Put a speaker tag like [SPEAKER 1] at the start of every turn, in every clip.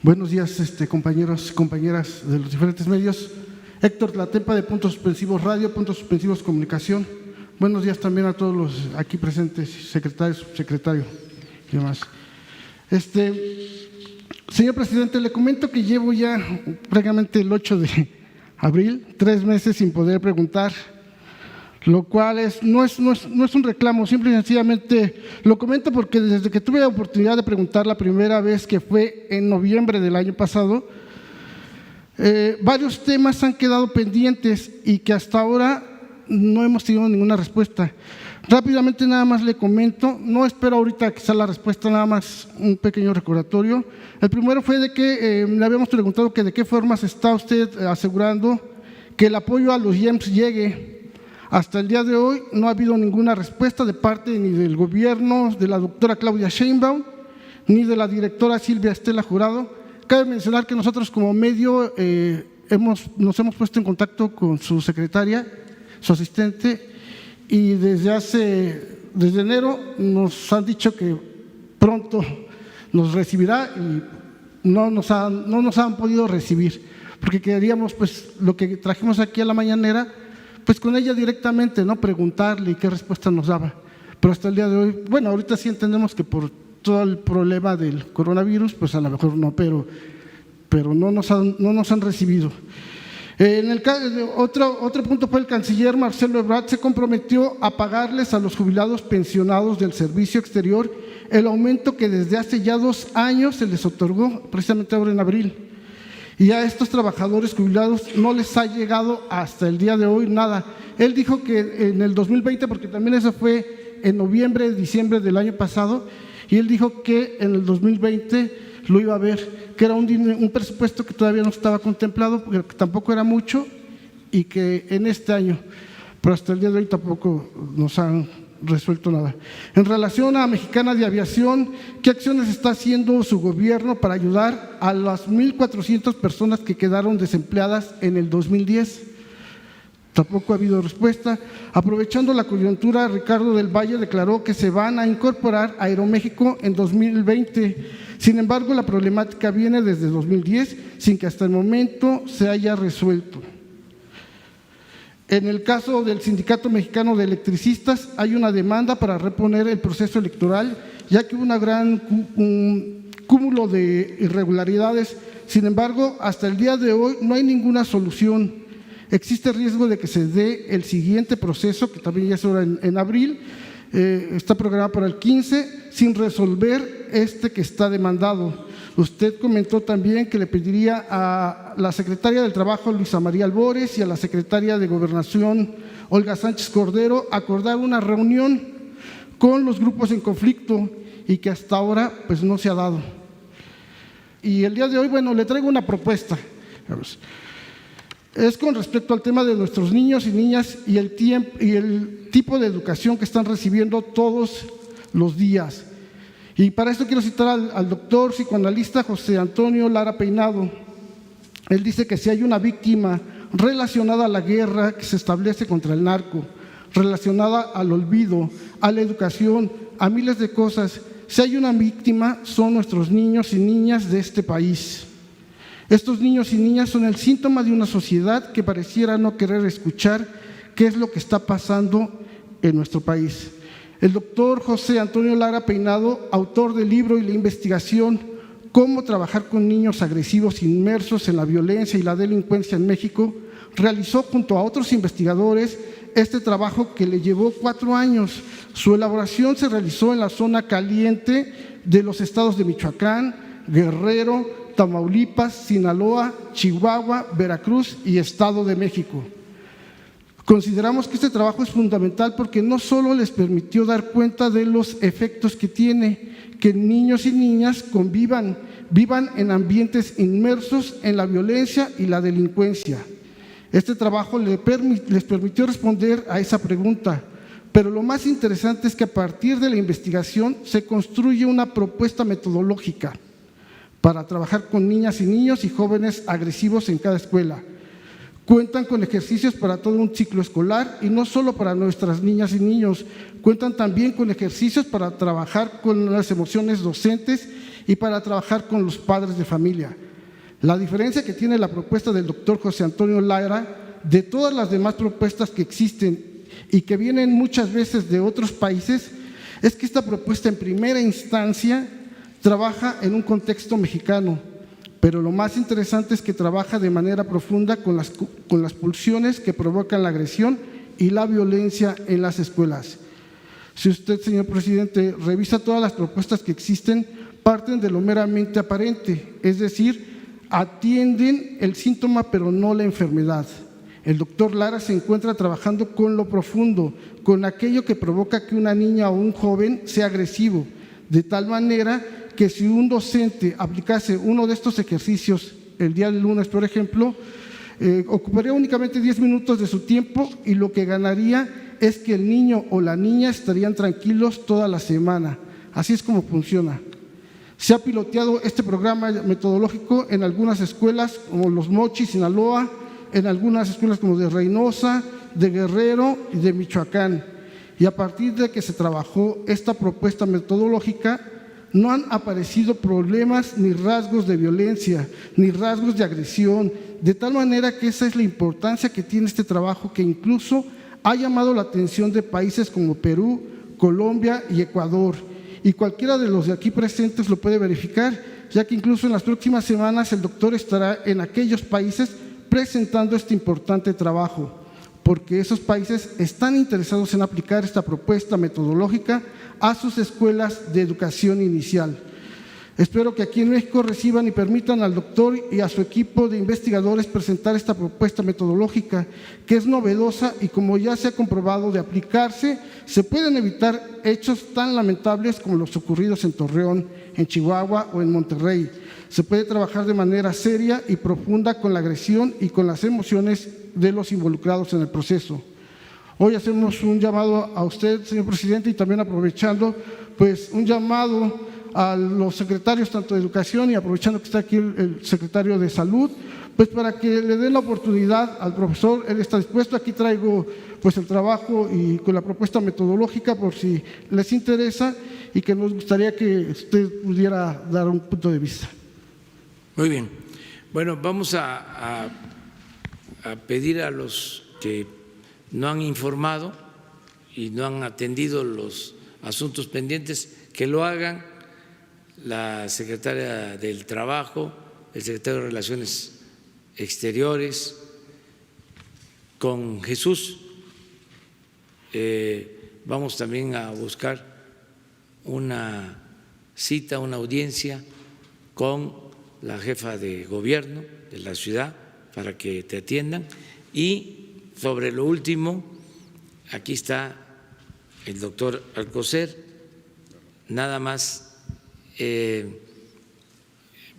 [SPEAKER 1] Buenos días, compañeros y compañeras de los diferentes medios. Héctor Tlatepa, de Puntos Suspensivos Radio, Puntos Suspensivos Comunicación. Buenos días también a todos los aquí presentes, secretario, subsecretario y demás. Señor presidente, le comento que llevo ya prácticamente el 8 de abril, 3 meses sin poder preguntar, lo cual no es un reclamo, simple y sencillamente lo comento porque desde que tuve la oportunidad de preguntar la primera vez, que fue en noviembre del año pasado, varios temas han quedado pendientes y que hasta ahora no hemos tenido ninguna respuesta. Rápidamente nada más le comento, no espero ahorita que sea la respuesta, nada más un pequeño recordatorio. El primero fue de que le habíamos preguntado que de qué forma se está usted asegurando que el apoyo a los IEMS llegue. Hasta el día de hoy no ha habido ninguna respuesta de parte ni del gobierno, de la doctora Claudia Sheinbaum, ni de la directora Silvia Estela Jurado. Cabe mencionar que nosotros como medio nos hemos puesto en contacto con su secretaria, su asistente, y desde enero nos han dicho que pronto nos recibirá y no nos han podido recibir, porque queríamos, pues, lo que trajimos aquí a la mañanera, pues con ella directamente, ¿no? Preguntarle qué respuesta nos daba. Pero hasta el día de hoy, bueno, ahorita sí entendemos que por todo el problema del coronavirus, pues a lo mejor no, pero no nos han recibido. Otro punto fue el canciller Marcelo Ebrard se comprometió a pagarles a los jubilados pensionados del servicio exterior el aumento que desde hace ya 2 años se les otorgó, precisamente ahora en abril. Y a estos trabajadores jubilados no les ha llegado hasta el día de hoy nada. Él dijo que en el 2020, porque también eso fue en noviembre, diciembre del año pasado, y él dijo que en el 2020 lo iba a ver, que era un presupuesto que todavía no estaba contemplado, porque tampoco era mucho, y que en este año, pero hasta el día de hoy tampoco nos han resuelto nada. En relación a Mexicana de Aviación, ¿qué acciones está haciendo su gobierno para ayudar a las 1,400 personas que quedaron desempleadas en el 2010? Tampoco ha habido respuesta. Aprovechando la coyuntura, Ricardo del Valle declaró que se van a incorporar a Aeroméxico en 2020. Sin embargo, la problemática viene desde 2010 sin que hasta el momento se haya resuelto. En el caso del Sindicato Mexicano de Electricistas, hay una demanda para reponer el proceso electoral, ya que hubo un cúmulo de irregularidades. Sin embargo, hasta el día de hoy no hay ninguna solución. Existe riesgo de que se dé el siguiente proceso, que también ya es ahora en abril, está programado para el 15, sin resolver que está demandado. Usted comentó también que le pediría a la secretaria del Trabajo, Luisa María Albores, y a la secretaria de Gobernación, Olga Sánchez Cordero, acordar una reunión con los grupos en conflicto y que hasta ahora pues no se ha dado. Y el día de hoy, bueno, le traigo una propuesta. Es con respecto al tema de nuestros niños y niñas y el tipo de educación que están recibiendo todos los días. Y para esto quiero citar al doctor psicoanalista José Antonio Lara Peinado. Él dice que si hay una víctima relacionada a la guerra que se establece contra el narco, relacionada al olvido, a la educación, a miles de cosas, si hay una víctima son nuestros niños y niñas de este país. Estos niños y niñas son el síntoma de una sociedad que pareciera no querer escuchar qué es lo que está pasando en nuestro país. El doctor José Antonio Lara Peinado, autor del libro y la investigación Cómo trabajar con niños agresivos inmersos en la violencia y la delincuencia en México, realizó junto a otros investigadores este trabajo que le llevó 4 años. Su elaboración se realizó en la zona caliente de los estados de Michoacán, Guerrero, Tamaulipas, Sinaloa, Chihuahua, Veracruz y Estado de México. Consideramos que este trabajo es fundamental porque no solo les permitió dar cuenta de los efectos que tiene que niños y niñas vivan en ambientes inmersos en la violencia y la delincuencia. Este trabajo les permitió responder a esa pregunta, pero lo más interesante es que a partir de la investigación se construye una propuesta metodológica para trabajar con niñas y niños y jóvenes agresivos en cada escuela. Cuentan con ejercicios para todo un ciclo escolar y no solo para nuestras niñas y niños, cuentan también con ejercicios para trabajar con las emociones docentes y para trabajar con los padres de familia. La diferencia que tiene la propuesta del doctor José Antonio Lara de todas las demás propuestas que existen y que vienen muchas veces de otros países es que esta propuesta en primera instancia trabaja en un contexto mexicano, pero lo más interesante es que trabaja de manera profunda con las pulsiones que provocan la agresión y la violencia en las escuelas. Si usted, señor presidente, revisa todas las propuestas que existen, parten de lo meramente aparente, es decir, atienden el síntoma pero no la enfermedad. El doctor Lara se encuentra trabajando con lo profundo, con aquello que provoca que una niña o un joven sea agresivo, de tal manera que si un docente aplicase uno de estos ejercicios el día del lunes, por ejemplo, ocuparía únicamente 10 minutos de su tiempo y lo que ganaría es que el niño o la niña estarían tranquilos toda la semana. Así es como funciona. Se ha piloteado este programa metodológico en algunas escuelas como Los Mochis, Sinaloa, en algunas escuelas como de Reynosa, de Guerrero y de Michoacán. Y a partir de que se trabajó esta propuesta metodológica, no han aparecido problemas ni rasgos de violencia, ni rasgos de agresión, de tal manera que esa es la importancia que tiene este trabajo, que incluso ha llamado la atención de países como Perú, Colombia y Ecuador. Y cualquiera de los de aquí presentes lo puede verificar, ya que incluso en las próximas semanas el doctor estará en aquellos países presentando este importante trabajo, porque esos países están interesados en aplicar esta propuesta metodológica a sus escuelas de educación inicial. Espero que aquí en México reciban y permitan al doctor y a su equipo de investigadores presentar esta propuesta metodológica, que es novedosa y, como ya se ha comprobado, de aplicarse, se pueden evitar hechos tan lamentables como los ocurridos en Torreón, en Chihuahua o en Monterrey. Se puede trabajar de manera seria y profunda con la agresión y con las emociones de los involucrados en el proceso. Hoy hacemos un llamado a usted, señor presidente, y también aprovechando, pues, un llamado a los secretarios tanto de Educación y aprovechando que está aquí el secretario de Salud, pues para que le den la oportunidad al profesor. Él está dispuesto. Aquí traigo pues el trabajo y con la propuesta metodológica por si les interesa, y que nos gustaría que usted pudiera dar un punto de vista.
[SPEAKER 2] Muy bien. Bueno, vamos a pedir a los que no han informado y no han atendido los asuntos pendientes que lo hagan. La secretaria del Trabajo, el secretario de Relaciones Exteriores, con Jesús. Vamos también a buscar una cita, una audiencia con la jefa de gobierno de la ciudad para que te atiendan. Y sobre lo último, aquí está el doctor Alcocer, nada más.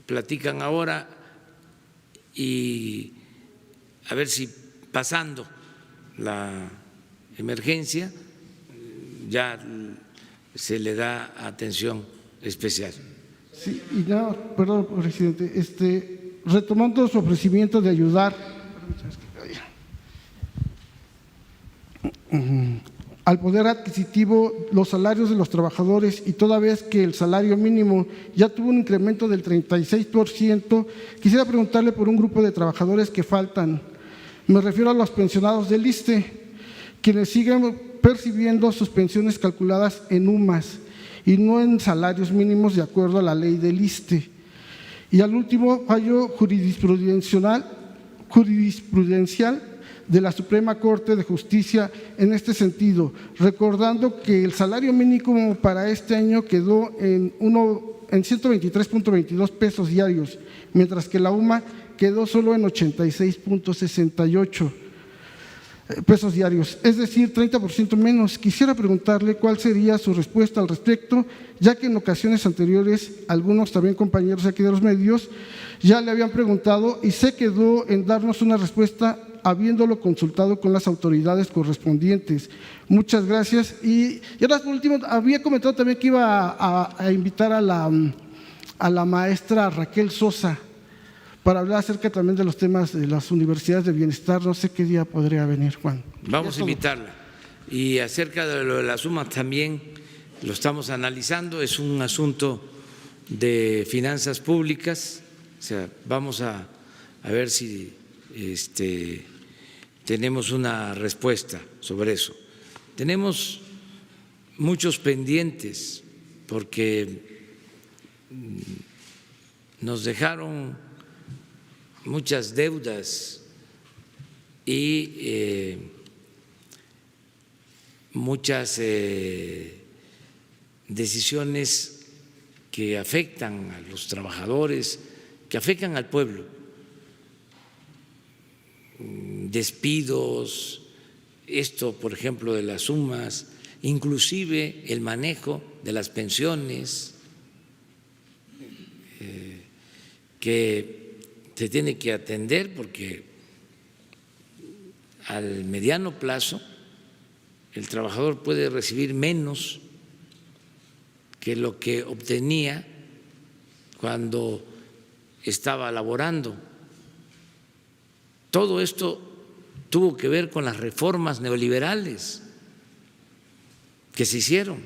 [SPEAKER 2] Platican ahora y a ver si pasando la emergencia ya se le da atención especial.
[SPEAKER 1] Sí, y nada, perdón, presidente, retomando su ofrecimiento de ayudar al poder adquisitivo, los salarios de los trabajadores, y toda vez que el salario mínimo ya tuvo un incremento del 36%, quisiera preguntarle por un grupo de trabajadores que faltan. Me refiero a los pensionados del ISSSTE, quienes siguen percibiendo sus pensiones calculadas en UMAS y no en salarios mínimos de acuerdo a la ley del ISSSTE. Y al último fallo jurisprudencial de la Suprema Corte de Justicia en este sentido, recordando que el salario mínimo para este año quedó en 123.22 pesos diarios, mientras que la UMA quedó solo en 86.68 pesos diarios, es decir, 30% menos. Quisiera preguntarle cuál sería su respuesta al respecto, ya que en ocasiones anteriores algunos también compañeros aquí de los medios ya le habían preguntado y se quedó en darnos una respuesta habiéndolo consultado con las autoridades correspondientes. Muchas gracias. Y ahora por último, había comentado también que iba a invitar a la maestra Raquel Sosa para hablar acerca también de los temas de las universidades de bienestar. No sé qué día podría venir, Juan.
[SPEAKER 2] Vamos a invitarla. Y acerca de lo de las sumas también lo estamos analizando. Es un asunto de Finanzas Públicas, o sea, vamos a ver si tenemos una respuesta sobre eso. Tenemos muchos pendientes porque nos dejaron muchas deudas y muchas decisiones que afectan a los trabajadores, que afectan al pueblo, despidos, esto, por ejemplo, de las sumas, inclusive el manejo de las pensiones, que se tiene que atender porque al mediano plazo el trabajador puede recibir menos que lo que obtenía cuando estaba laborando. Todo esto tuvo que ver con las reformas neoliberales que se hicieron.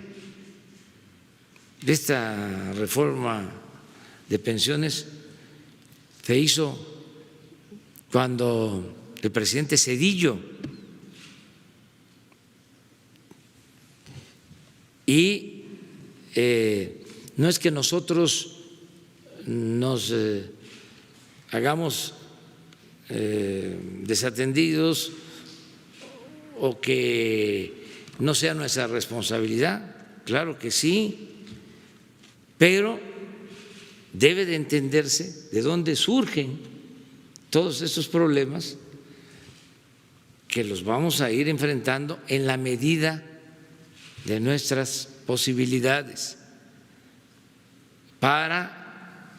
[SPEAKER 2] Esta reforma de pensiones se hizo cuando el presidente Zedillo y no es que nosotros nos hagamos desatendidos o que no sea nuestra responsabilidad, claro que sí, pero debe de entenderse de dónde surgen todos estos problemas que los vamos a ir enfrentando en la medida de nuestras posibilidades para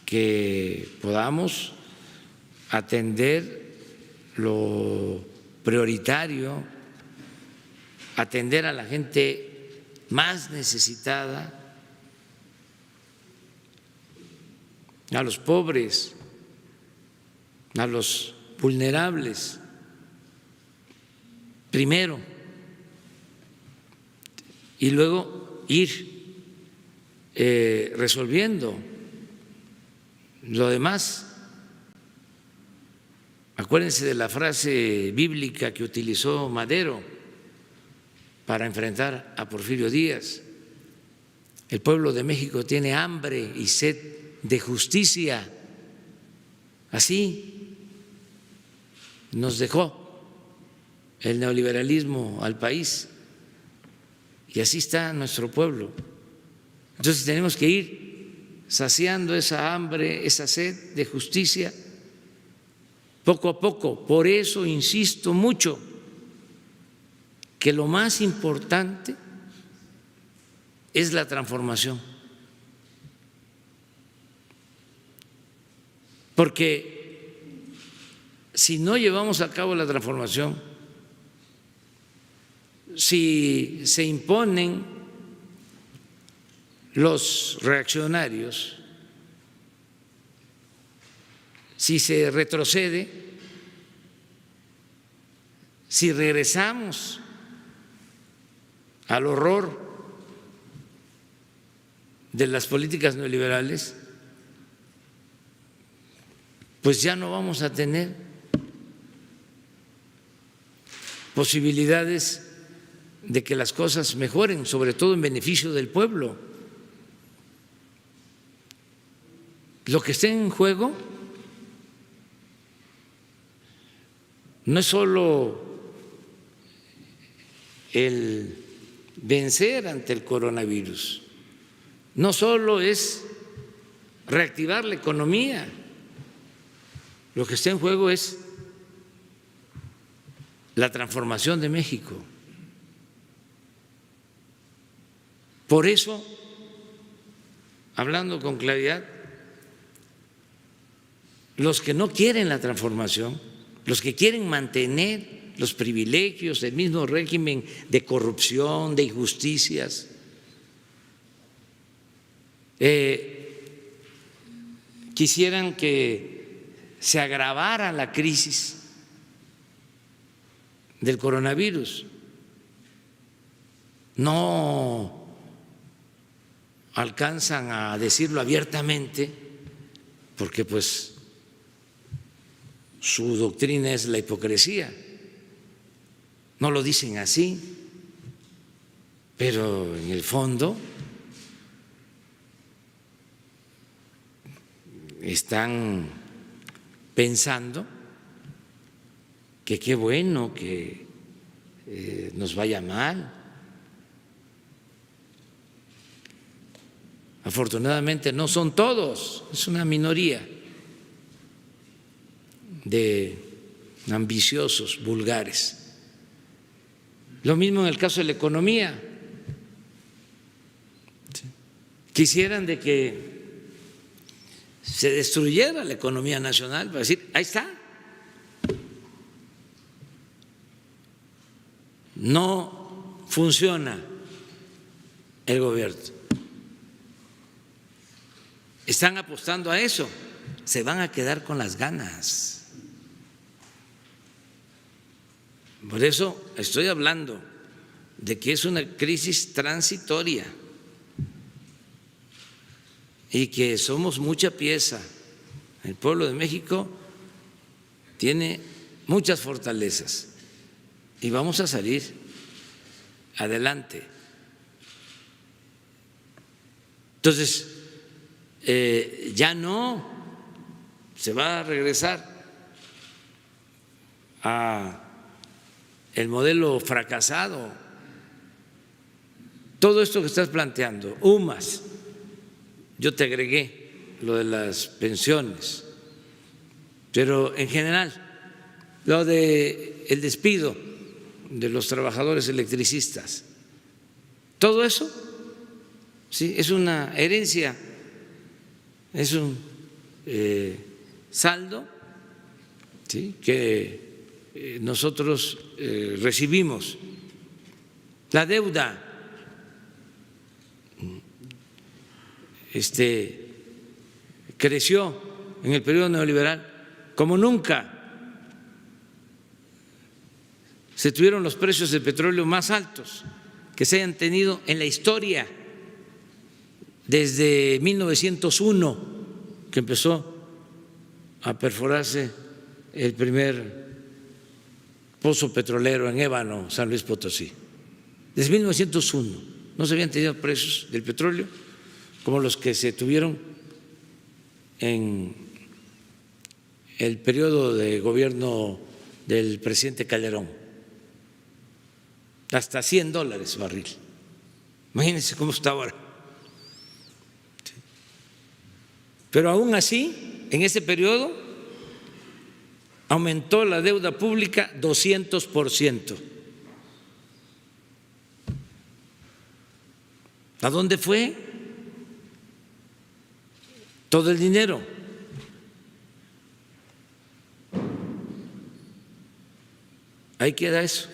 [SPEAKER 2] que podamos atender lo prioritario, atender a la gente más necesitada, a los pobres, a los vulnerables, primero, y luego ir resolviendo lo demás. Acuérdense de la frase bíblica que utilizó Madero para enfrentar a Porfirio Díaz: el pueblo de México tiene hambre y sed de justicia. Así nos dejó el neoliberalismo al país y así está nuestro pueblo. Entonces tenemos que ir saciando esa hambre, esa sed de justicia poco a poco. Por eso insisto mucho que lo más importante es la transformación, porque si no llevamos a cabo la transformación, si se imponen los reaccionarios, si se retrocede, si regresamos al horror de las políticas neoliberales, pues ya no vamos a tener posibilidades de que las cosas mejoren, sobre todo en beneficio del pueblo. Lo que está en juego no es solo el vencer ante el coronavirus, no solo es reactivar la economía, lo que está en juego es la transformación de México. Por eso, hablando con claridad, los que no quieren la transformación, los que quieren mantener los privilegios del mismo régimen de corrupción, de injusticias, quisieran que se agravara la crisis del coronavirus. No alcanzan a decirlo abiertamente, porque pues su doctrina es la hipocresía. No lo dicen así, pero en el fondo están pensando que qué bueno que nos vaya mal. Afortunadamente no son todos, es una minoría de ambiciosos, vulgares. Lo mismo en el caso de la economía. Quisieran de que se destruyera la economía nacional para decir, ahí está. No funciona el gobierno. Están apostando a eso, se van a quedar con las ganas. Por eso estoy hablando de que es una crisis transitoria y que somos mucha pieza. El pueblo de México tiene muchas fortalezas y vamos a salir adelante. Entonces, ya no se va a regresar a el modelo fracasado. Todo esto que estás planteando, UMAS, yo te agregué lo de las pensiones, pero en general lo de el despido de los trabajadores electricistas, todo eso sí es una herencia, es un saldo, ¿sí?, que nosotros recibimos. La deuda creció en el periodo neoliberal como nunca. Se tuvieron los precios del petróleo más altos que se hayan tenido en la historia desde 1901, que empezó a perforarse el primer pozo petrolero en Ébano, San Luis Potosí. Desde 1901 no se habían tenido precios del petróleo como los que se tuvieron en el periodo de gobierno del presidente Calderón, hasta $100 barril. Imagínense cómo está ahora. Pero aún así, en ese periodo aumentó la deuda pública 200%. ¿A dónde fue todo el dinero? Ahí queda eso.